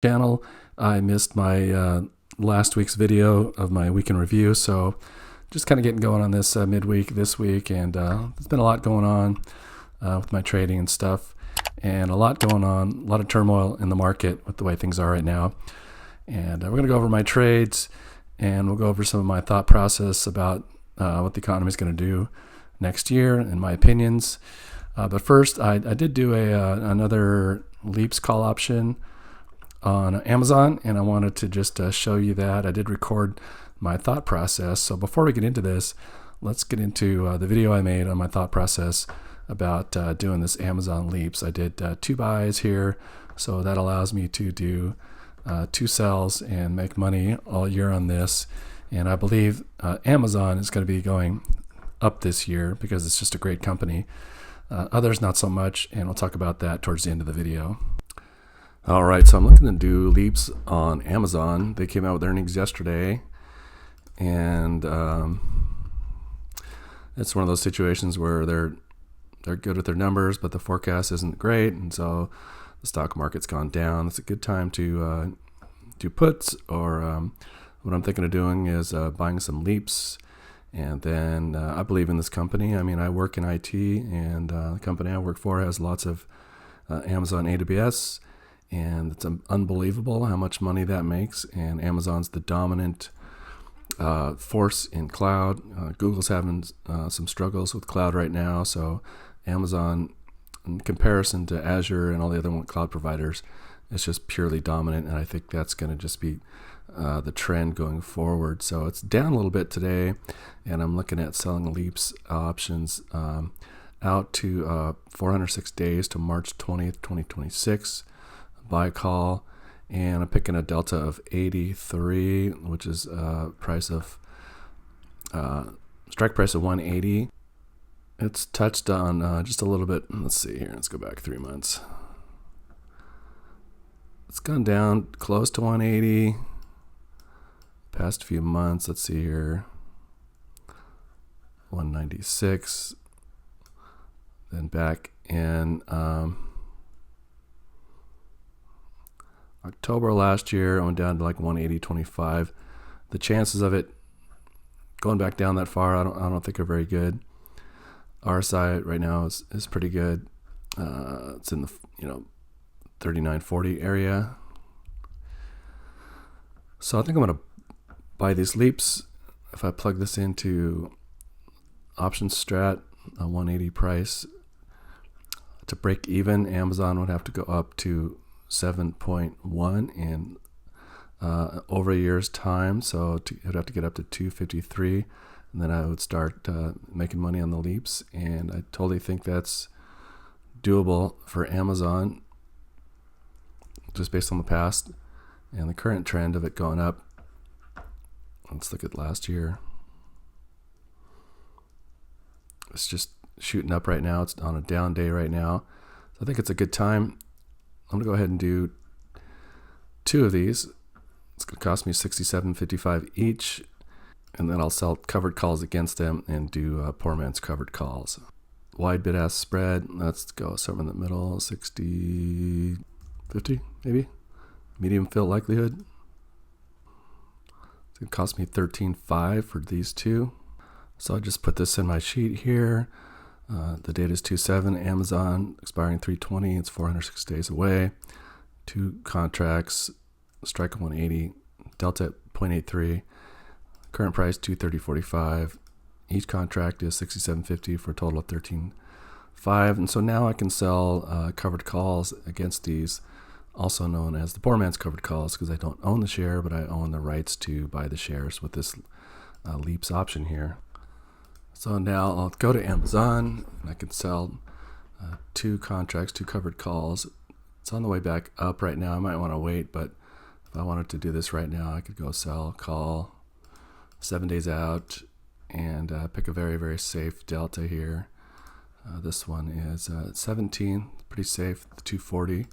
channel. I missed my last week's video of my weekend review, so just kind of getting going on this midweek this week, and there's been a lot going on with my trading and stuff, and a lot going on, a lot of turmoil in the market with the way things are right now. And we're going to go over my trades, and we'll go over some of my thought process about what the economy is going to do next year and my opinions. But first, I did do another Leaps call option on Amazon, and I wanted to just show you that. I did record my thought process. So before we get into this, let's get into the video I made on my thought process about doing this Amazon Leaps. I did 2 buys here, so that allows me to do 2 sells and make money all year on this. And I believe Amazon is going to be going up this year because it's just a great company. Others not so much, and we'll talk about that towards the end of the video. All right, so I'm looking to do Leaps on Amazon. They came out with earnings yesterday, and it's one of those situations where they're good with their numbers, but the forecast isn't great, and so the stock market's gone down. It's a good time to do puts, or what I'm thinking of doing is buying some Leaps. And then I believe in this company. I mean, I work in IT, and the company I work for has lots of Amazon AWS, and it's unbelievable how much money that makes. And Amazon's the dominant force in cloud. Google's having some struggles with cloud right now, so Amazon, in comparison to Azure and all the other cloud providers, is just purely dominant, and I think that's going to just be the trend going forward. So it's down a little bit today, and I'm looking at selling Leaps options out to 406 days to March 20th, 2026. Buy call, and I'm picking a delta of 83, which is price of strike price of 180. It's touched on just a little bit. Let's see here. Let's go back 3 months. It's gone down close to 180 past few months. Let's see here. 196. Then back in October last year, I went down to like 180.25. The chances of it going back down that far, I don't think are very good. RSI right now is pretty good. It's in the 39.40 area. So I think I'm gonna buy these Leaps. If I plug this into option strat, a 180 price, to break even, Amazon would have to go up to 7.1 in over a year's time. So I'd have to get up to 253, and then I would start making money on the Leaps. And I totally think that's doable for Amazon, just based on the past and the current trend of it going up. Let's look at last year. It's just shooting up right now. It's on a down day right now. So I think it's a good time. I'm going to go ahead and do 2 of these. It's going to cost me $67.55 each. And then I'll sell covered calls against them and do poor man's covered calls. Wide bid-ask spread. Let's go somewhere in the middle. 60, 50 maybe. Medium fill likelihood. It's going to cost me $13.5 for these 2. So I just put this in my sheet here. The date is 2/7. Amazon expiring 3/20. It's 406 days away. 2 contracts. Strike 180. Delta at 0.83. Current price 230.45. Each contract is $67.50 for a total of $13.5. And so now I can sell covered calls against these, also known as the poor man's covered calls, because I don't own the share, but I own the rights to buy the shares with this Leaps option here. So now I'll go to Amazon, and I can sell 2 contracts, 2 covered calls. It's on the way back up right now. I might want to wait, but if I wanted to do this right now, I could go sell, call 7 days out, and pick a very, very safe delta here. This one is 17, pretty safe, 240.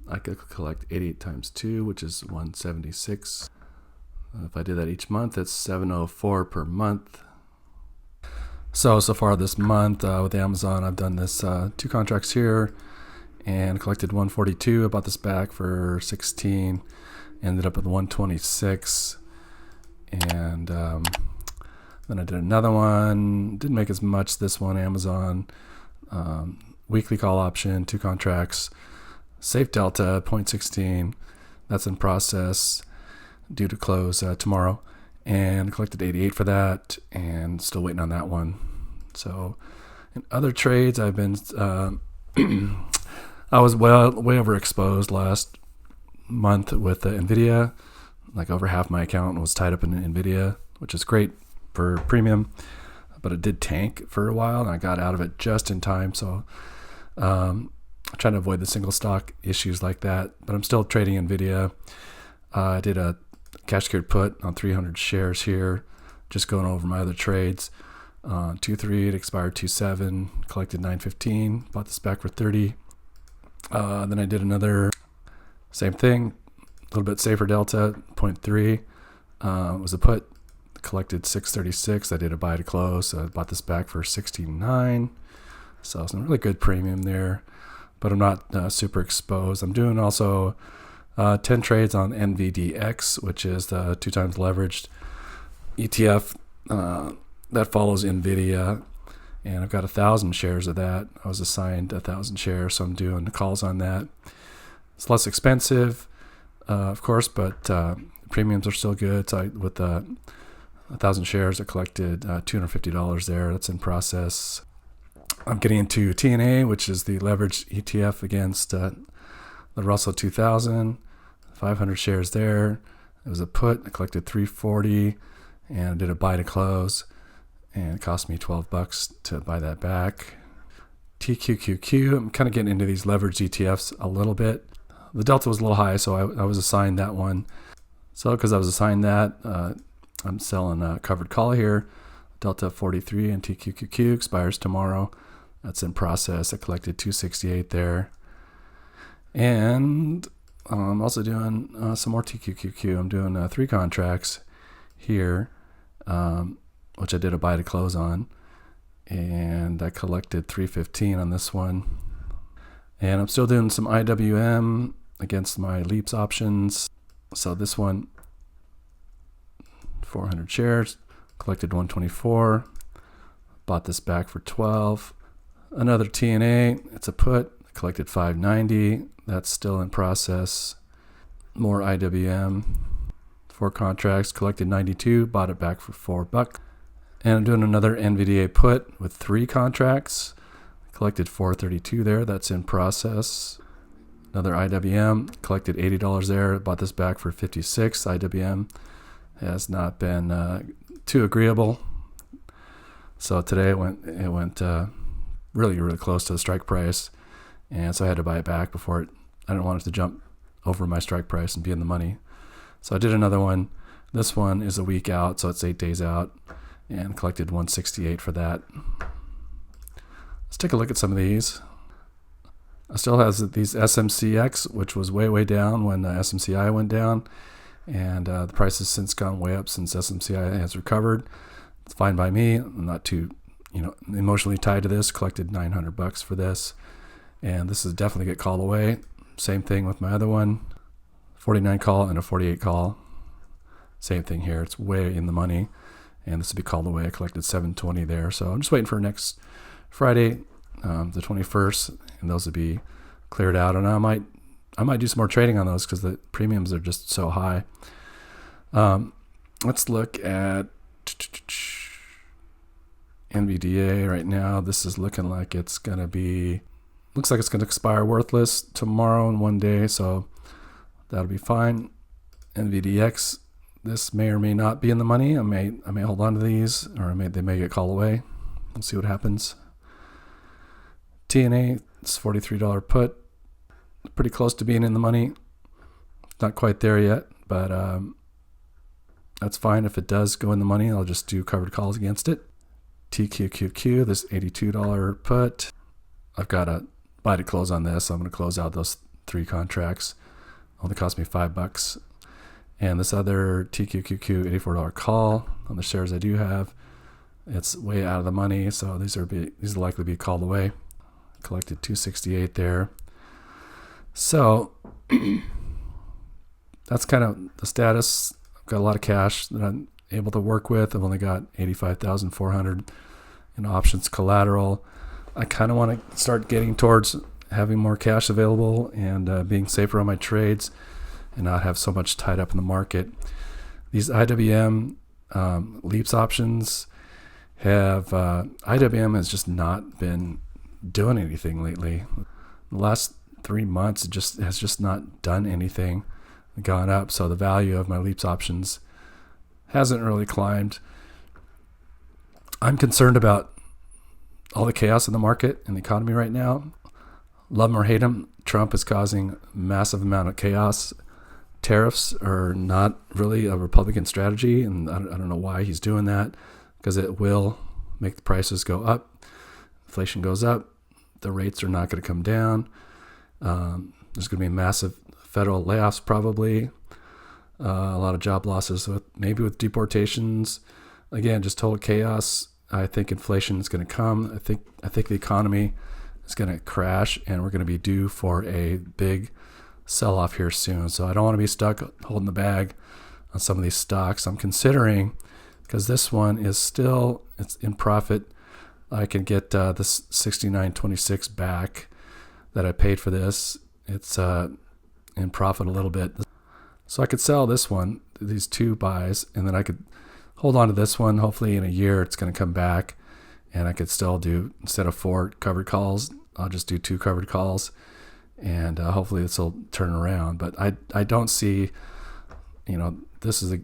I could collect 88 times 2, which is 176. If I did that each month, it's 704 per month. So far this month with Amazon, I've done this 2 contracts here, and collected 142. I bought this back for 16. Ended up with 126. And then I did another one. Didn't make as much this one. Amazon. Weekly call option, 2 contracts. Safe delta, 0.16. That's in process, due to close tomorrow. And collected 88 for that, and still waiting on that one. So in other trades, I've been I was way overexposed last month with Nvidia. Like over half my account was tied up in Nvidia, which is great for premium, but it did tank for a while, and I got out of it just in time. So I'm trying to avoid the single stock issues like that, but I'm still trading Nvidia. I did a cash secured put on 300 shares here, just going over my other trades. 2.3, it expired 2.7, collected 9.15, bought this back for 30. Then I did another, same thing, a little bit safer delta, 0.3. Was a put, collected 6.36. I did a buy to close, so I bought this back for 69. So some really good premium there, but I'm not super exposed. I'm doing also 10 trades on NVDX, which is the 2 times leveraged ETF that follows Nvidia, and I've got 1,000 shares of that. I was assigned 1,000 shares, so I'm doing calls on that. It's less expensive, of course, but premiums are still good. So with 1,000 shares, I collected $250 there. That's in process. I'm getting into TNA, which is the leveraged ETF against the Russell 2000. 500 shares there. It was a put. I collected 340, and I did a buy to close, and it cost me $12 to buy that back. TQQQ. I'm kind of getting into these leveraged ETFs a little bit. The delta was a little high, so I was assigned that one. So because I was assigned that, I'm selling a covered call here. Delta 43 and TQQQ expires tomorrow. That's in process. I collected 268 there. And I'm also doing some more TQQQ. I'm doing 3 contracts here, which I did a buy to close on. And I collected 315 on this one. And I'm still doing some IWM against my Leaps options. So this one, 400 shares, collected 124, bought this back for 12. Another TNA, it's a put, collected 590, that's still in process. More IWM, 4 contracts, collected 92, bought it back for $4. And I'm doing another NVDA put with 3 contracts, collected 432 there, that's in process. Another IWM, collected $80 there, bought this back for 56. IWM has not been too agreeable. So today it went really close to the strike price, and so I had to buy it back before I didn't want it to jump over my strike price and be in the money. So I did another one. This one is a week out, so it's 8 days out, and collected 168 for that. Let's take a look at some of these. I still has these SMCX, which was way down when SMCI went down, and the price has since gone way up since SMCI has recovered. It's fine by me. I'm not too emotionally tied to this. Collected $900 for this, and this is definitely get called away. Same thing with my other one, 49 call and a 48 call. Same thing here. It's way in the money, and this would be called away. I collected 720 there, so I'm just waiting for next Friday, the 21st, and those would be cleared out. And I might do some more trading on those because the premiums are just so high. Let's look at NVDA right now. This is looking like it's going to expire worthless tomorrow in 1 day, so that'll be fine. NVDX, this may or may not be in the money. I may hold on to these, or they may get called away. We'll see what happens. TNA, it's $43 put. Pretty close to being in the money. Not quite there yet, but that's fine. If it does go in the money, I'll just do covered calls against it. TQQQ, this $82 put. I've got a buy to close on this. So I'm going to close out those 3 contracts. Only cost me $5. And this other TQQQ $84 call on the shares I do have, it's way out of the money, so these will likely be called away. Collected 268 there. So that's kind of the status. I've got a lot of cash that I'm able to work with. I've only got 85,400 in options collateral. I kind of want to start getting towards having more cash available and being safer on my trades and not have so much tied up in the market. These IWM leaps options IWM has just not been doing anything lately. The last 3 months, it has just not done anything, gone up. So the value of my leaps options hasn't really climbed. I'm concerned about all the chaos in the market and the economy right now. Love him or hate him, Trump is causing a massive amount of chaos. Tariffs are not really a Republican strategy, and I don't know why he's doing that, because it will make the prices go up. Inflation goes up. The rates are not going to come down. There's going to be massive federal layoffs probably. A lot of job losses, maybe with deportations. Again, just total chaos. I think inflation is going to come. I think the economy is going to crash, and we're going to be due for a big sell-off here soon. So I don't want to be stuck holding the bag on some of these stocks. I'm considering, because this one is still, it's in profit, I can get this $69.26 back that I paid for this. It's in profit a little bit. So I could sell this one, these two buys, and then I could hold on to this one. Hopefully in a year it's going to come back, and I could still do, instead of 4 covered calls, I'll just do 2 covered calls, and hopefully this will turn around. But I don't see, this is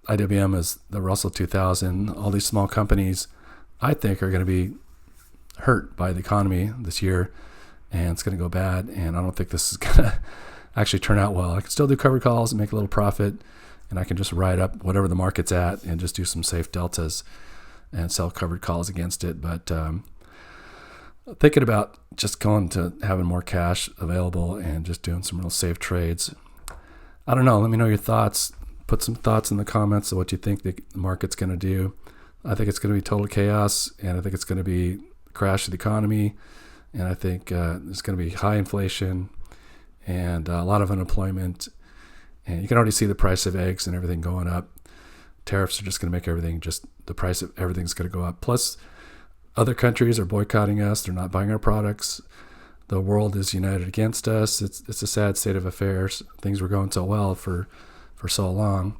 IWM is the Russell 2000. All these small companies, I think, are going to be hurt by the economy this year, and it's going to go bad. And I don't think this is going to actually turn out well. I can still do covered calls and make a little profit, and I can just ride up whatever the market's at and just do some safe deltas and sell covered calls against it. But thinking about just going to having more cash available and just doing some real safe trades. I don't know. Let me know your thoughts. Put some thoughts in the comments of what you think the market's going to do. I think it's going to be total chaos, and I think it's going to be a crash of the economy, and I think there's going to be high inflation and a lot of unemployment, and you can already see the price of eggs and everything going up. Tariffs are just going to make everything, just the price of everything's going to go up. Plus, other countries are boycotting us. They're not buying our products. The world is united against us. It's a sad state of affairs. Things were going so well for so long.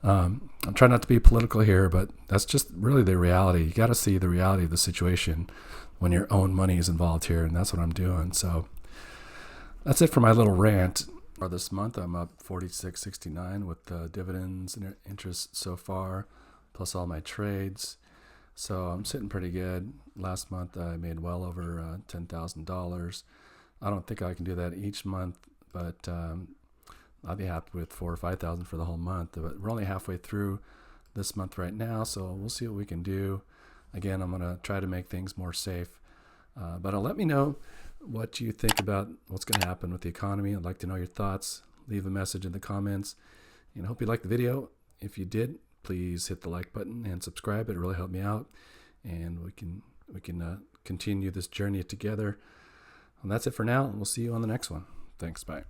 I'm trying not to be political here, but that's just really the reality. You got to see the reality of the situation when your own money is involved here, and that's what I'm doing. So that's it for my little rant. For this month, I'm up $46.69 with dividends and interest so far, plus all my trades. So I'm sitting pretty good. Last month, I made well over $10,000. I don't think I can do that each month, but I'll be happy with 4,000 or 5,000 for the whole month. But we're only halfway through this month right now, so we'll see what we can do. Again, I'm going to try to make things more safe. But let me know what you think about what's going to happen with the economy. I'd like to know your thoughts. Leave a message in the comments. And I hope you liked the video. If you did, please hit the like button and subscribe. It really helped me out. And we can continue this journey together. And that's it for now. We'll see you on the next one. Thanks. Bye.